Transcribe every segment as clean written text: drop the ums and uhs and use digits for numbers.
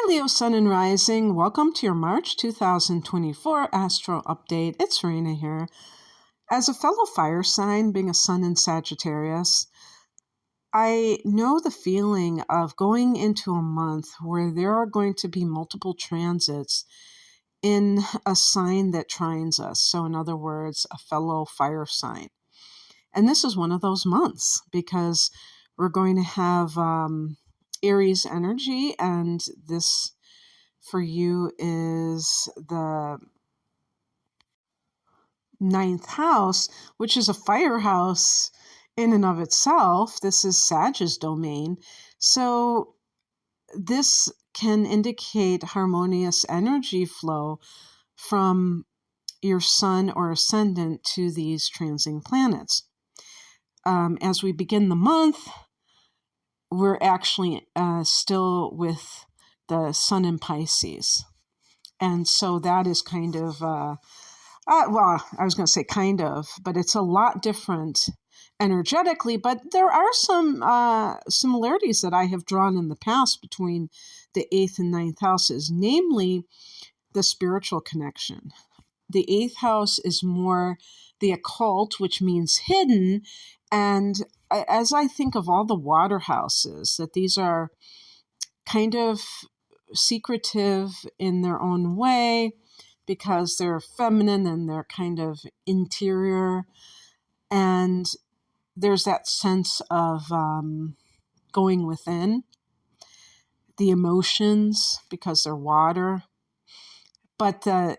Hi, Leo Sun and Rising. Welcome to your March 2024 Astro Update. It's Serena here. As a fellow fire sign, being a Sun in Sagittarius, I know the feeling of going into a month where there are going to be multiple transits in a sign that trines us. So, in other words, a fellow fire sign. And this is one of those months because we're going to have Aries energy, and this for you is the ninth house, which is a fire house in and of itself. This is Sag's domain. So this can indicate harmonious energy flow from your sun or ascendant to these transing planets. As we begin the month, we're actually still with the sun in Pisces. And so that is kind of, well, I was going to say kind of, but it's a lot different energetically. But there are some similarities that I have drawn in the past between the 8th and 9th houses, namely the spiritual connection. The 8th house is more the occult, which means hidden. And as I think of all the water houses, that these are kind of secretive in their own way because they're feminine and they're kind of interior. And there's that sense of going within the emotions because they're water. But the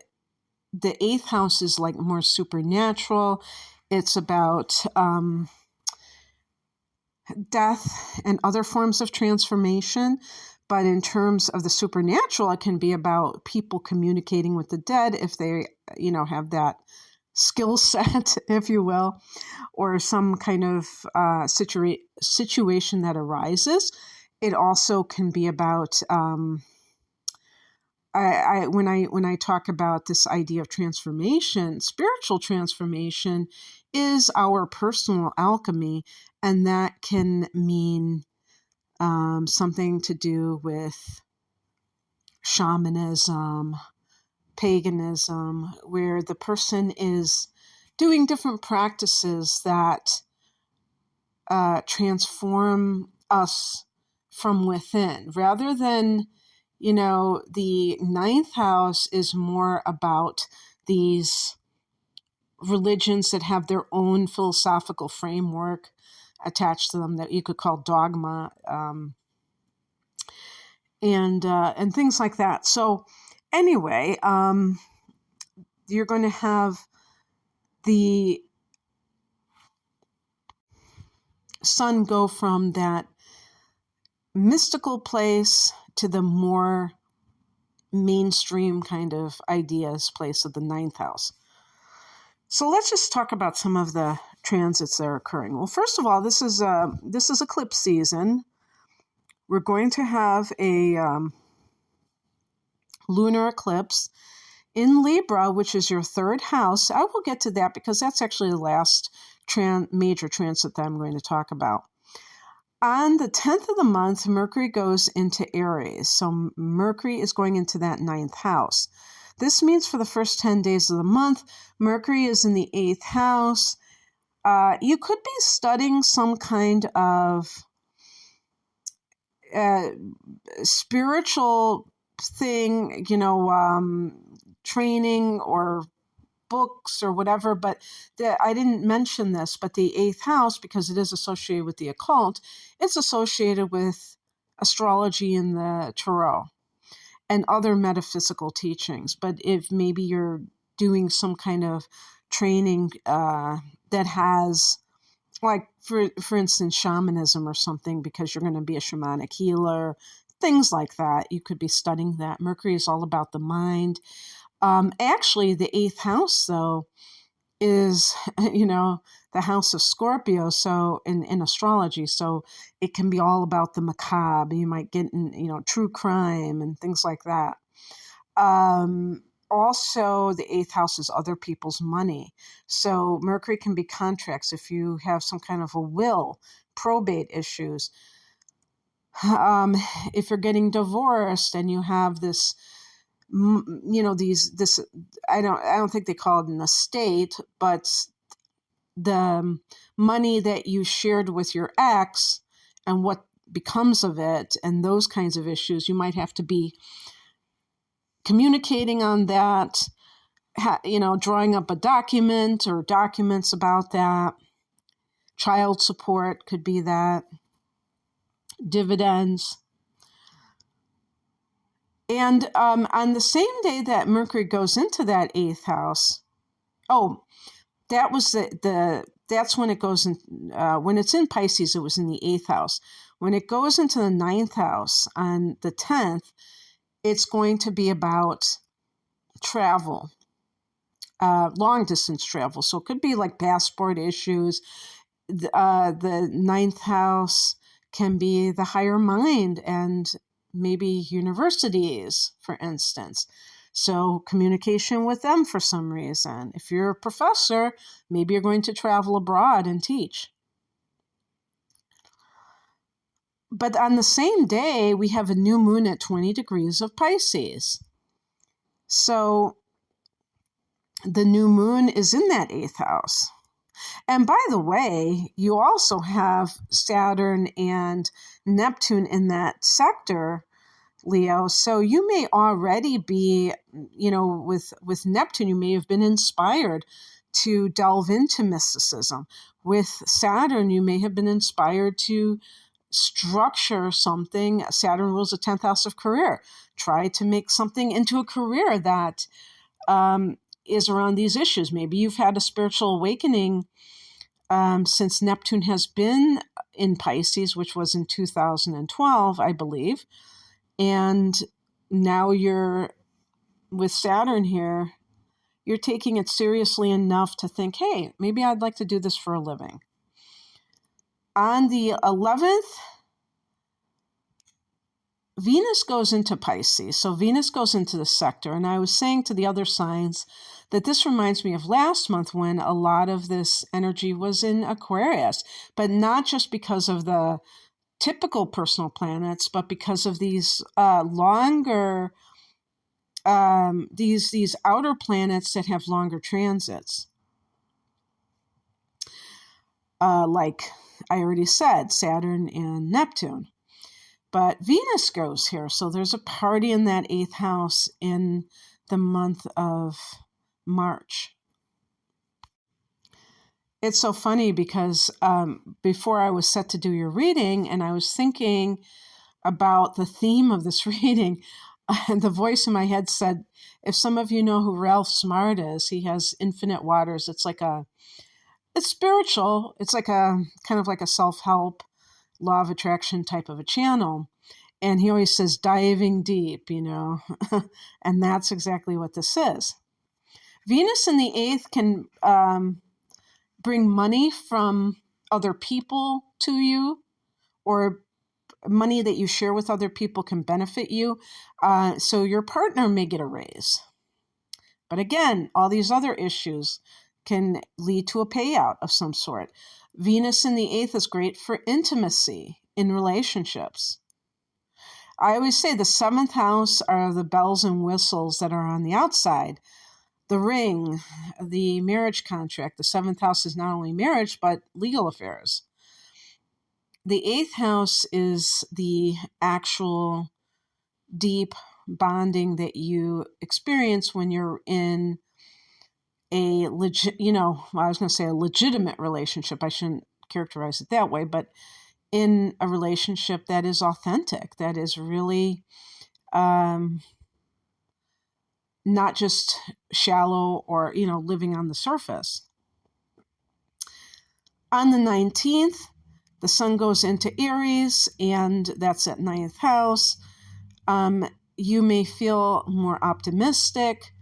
8th house is like more supernatural. It's about death and other forms of transformation. But in terms of the supernatural, it can be about people communicating with the dead if they, have that skill set, if you will, or some kind of situation that arises. It also can be about when I talk about this idea of transformation, spiritual transformation is our personal alchemy, and that can mean something to do with shamanism, paganism, where the person is doing different practices that transform us from within, rather than, the 9th house is more about these religions that have their own philosophical framework attached to them that you could call dogma, and things like that. So anyway, you're going to have the sun go from that mystical place to the more mainstream kind of ideas place of the 9th house. So let's just talk about some of the transits that are occurring. Well, first of all, this is eclipse season. We're going to have a lunar eclipse in Libra, which is your 3rd house. I will get to that because that's actually the last major transit that I'm going to talk about. On the 10th of the month, Mercury goes into Aries. So Mercury is going into that 9th house. This means for the first 10 days of the month, Mercury is in the 8th house. You could be studying some kind of spiritual thing, training or books or whatever, but I didn't mention this, but the 8th house, because it is associated with the occult, it's associated with astrology and the tarot and other metaphysical teachings. But if maybe you're doing some kind of training that has, like, for instance, shamanism or something, because you're going to be a shamanic healer, things like that, you could be studying that. Mercury is all about the mind. Actually, the 8th house, though, is, the house of Scorpio, so in astrology. So it can be all about the macabre. You might get in, true crime and things like that. Also, the 8th house is other people's money. So Mercury can be contracts if you have some kind of a will, probate issues. If you're getting divorced and you have this, this, I don't think they call it an estate, but the money that you shared with your ex and what becomes of it and those kinds of issues, you might have to be communicating on that, drawing up a document or documents about that. Child support could be that, dividends. And on the same day that Mercury goes into that 8th house, that was that's when it goes in, when it's in Pisces, it was in the 8th house. When it goes into the 9th house on the 10th, it's going to be about travel, long distance travel. So it could be like passport issues. The 9th house can be the higher mind and maybe universities, for instance. So communication with them for some reason. If you're a professor, maybe you're going to travel abroad and teach. But on the same day, we have a new moon at 20 degrees of Pisces. So the new moon is in that 8th house. And by the way, you also have Saturn and Neptune in that sector, Leo. So you may already be, with Neptune, you may have been inspired to delve into mysticism. With Saturn, you may have been inspired to structure something. Saturn rules the 10th house of career. Try to make something into a career that is around these issues. Maybe you've had a spiritual awakening since Neptune has been in Pisces, which was in 2012, I believe. And now you're with Saturn here, you're taking it seriously enough to think, hey, maybe I'd like to do this for a living. On the 11th, Venus goes into Pisces. So Venus goes into the sector. And I was saying to the other signs that this reminds me of last month when a lot of this energy was in Aquarius, but not just because of the typical personal planets, but because of these longer, these outer planets that have longer transits. Like I already said, Saturn and Neptune. But Venus goes here, so there's a party in that 8th house in the month of March. It's so funny because before I was set to do your reading and I was thinking about the theme of this reading, the voice in my head said, if some of you know who Ralph Smart is, he has Infinite Waters. It's spiritual. It's like a kind of like a self-help, law of attraction type of a channel. And he always says diving deep, and that's exactly what this is. Venus in the 8th can bring money from other people to you, or money that you share with other people can benefit you. So your partner may get a raise. But again, all these other issues can lead to a payout of some sort. Venus in the 8th is great for intimacy in relationships. I always say the 7th house are the bells and whistles that are on the outside. The ring, the marriage contract. The 7th house is not only marriage, but legal affairs. The 8th house is the actual deep bonding that you experience when you're in a a legitimate relationship. I shouldn't characterize it that way, but in a relationship that is authentic, that is really not just shallow or, living on the surface. On the 19th, the sun goes into Aries, and that's at 9th house. You may feel more optimistic,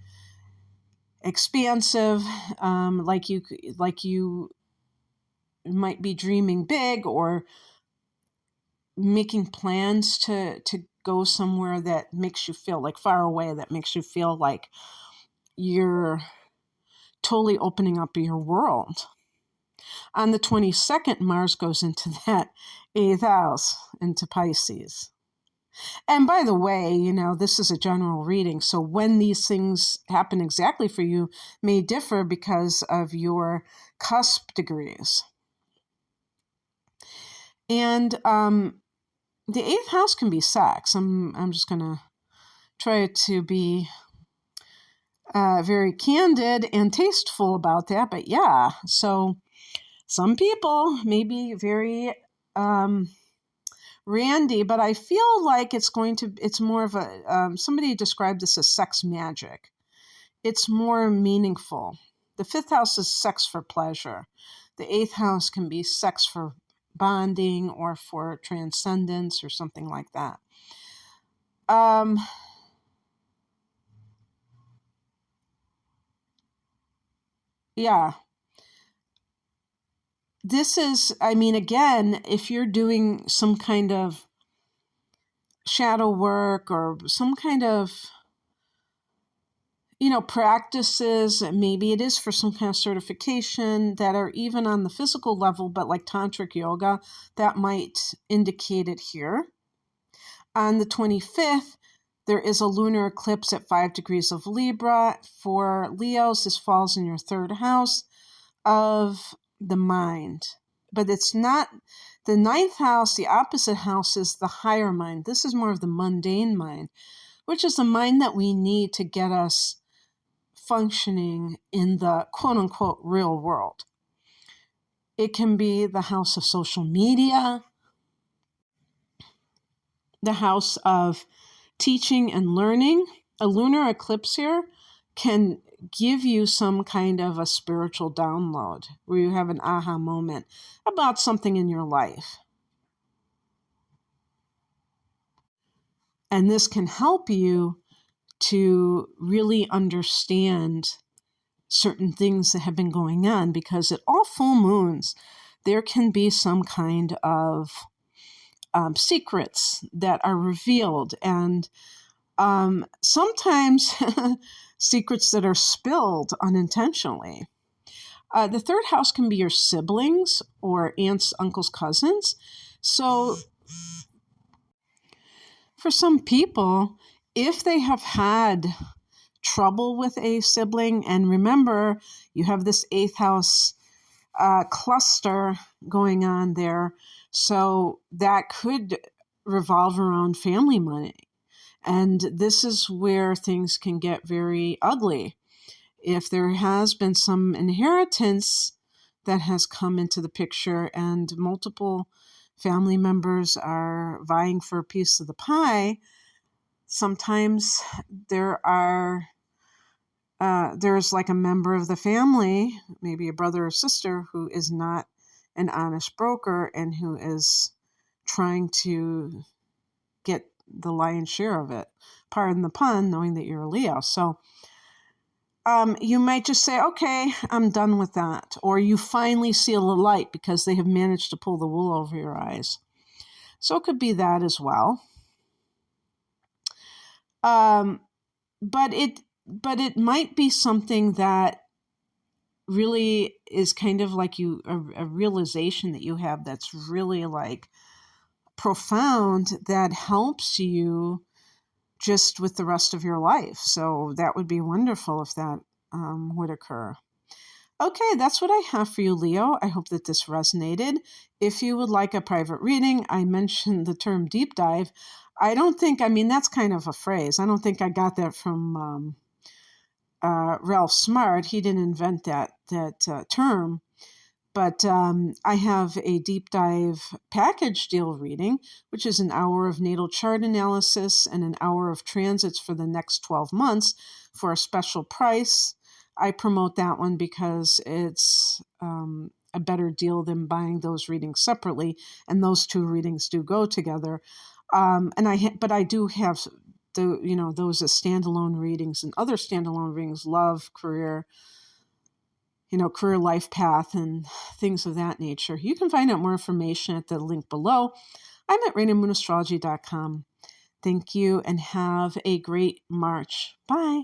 expansive, like you might be dreaming big or making plans to go somewhere that makes you feel like far away, that makes you feel like you're totally opening up your world. On the 22nd, Mars goes into that 8th house, into Pisces. And by the way, this is a general reading, so when these things happen exactly for you may differ because of your cusp degrees. And the 8th house can be sex. I'm just going to try to be very candid and tasteful about that, but yeah, so some people may be very randy, but I feel like it's more of a, somebody described this as sex magic. It's more meaningful. The 5th house is sex for pleasure. The 8th house can be sex for bonding or for transcendence or something like that. Yeah. This is, again, if you're doing some kind of shadow work or some kind of, practices, maybe it is for some kind of certification that are even on the physical level, but like tantric yoga, that might indicate it here. On the 25th, there is a lunar eclipse at 5 degrees of Libra. For Leos, this falls in your 3rd house of the mind. But it's not the 9th house. The opposite house is the higher mind. This is more of the mundane mind, which is the mind that we need to get us functioning in the quote-unquote real world. It can be the house of social media, the house of teaching and learning. A lunar eclipse here can give you some kind of a spiritual download where you have an aha moment about something in your life. And this can help you to really understand certain things that have been going on, because at all full moons, there can be some kind of secrets that are revealed, and sometimes secrets that are spilled unintentionally. The 3rd house can be your siblings or aunts, uncles, cousins. So for some people, if they have had trouble with a sibling, and remember, you have this 8th house cluster going on there, so that could revolve around family money. And this is where things can get very ugly. If there has been some inheritance that has come into the picture and multiple family members are vying for a piece of the pie, sometimes there's like a member of the family, maybe a brother or sister, who is not an honest broker and who is trying to get the lion's share of it. Pardon the pun, knowing that you're a Leo. So you might just say, okay, I'm done with that. Or you finally see a light because they have managed to pull the wool over your eyes. So it could be that as well. But it might be something that really is kind of like a realization that you have that's really like profound, that helps you just with the rest of your life. So that would be wonderful if that would occur. Okay, that's what I have for you, Leo. I hope that this resonated. If you would like a private reading, I mentioned the term deep dive. That's kind of a phrase. I don't think I got that from Ralph Smart. He didn't invent that term. But I have a deep dive package deal reading, which is an hour of natal chart analysis and an hour of transits for the next 12 months for a special price. I promote that one because it's a better deal than buying those readings separately, and those two readings do go together. But I do have those as standalone readings, and other standalone readings, love, career, career life path and things of that nature. You can find out more information at the link below. I'm at RainaMoonAstrology.com. Thank you and have a great March. Bye.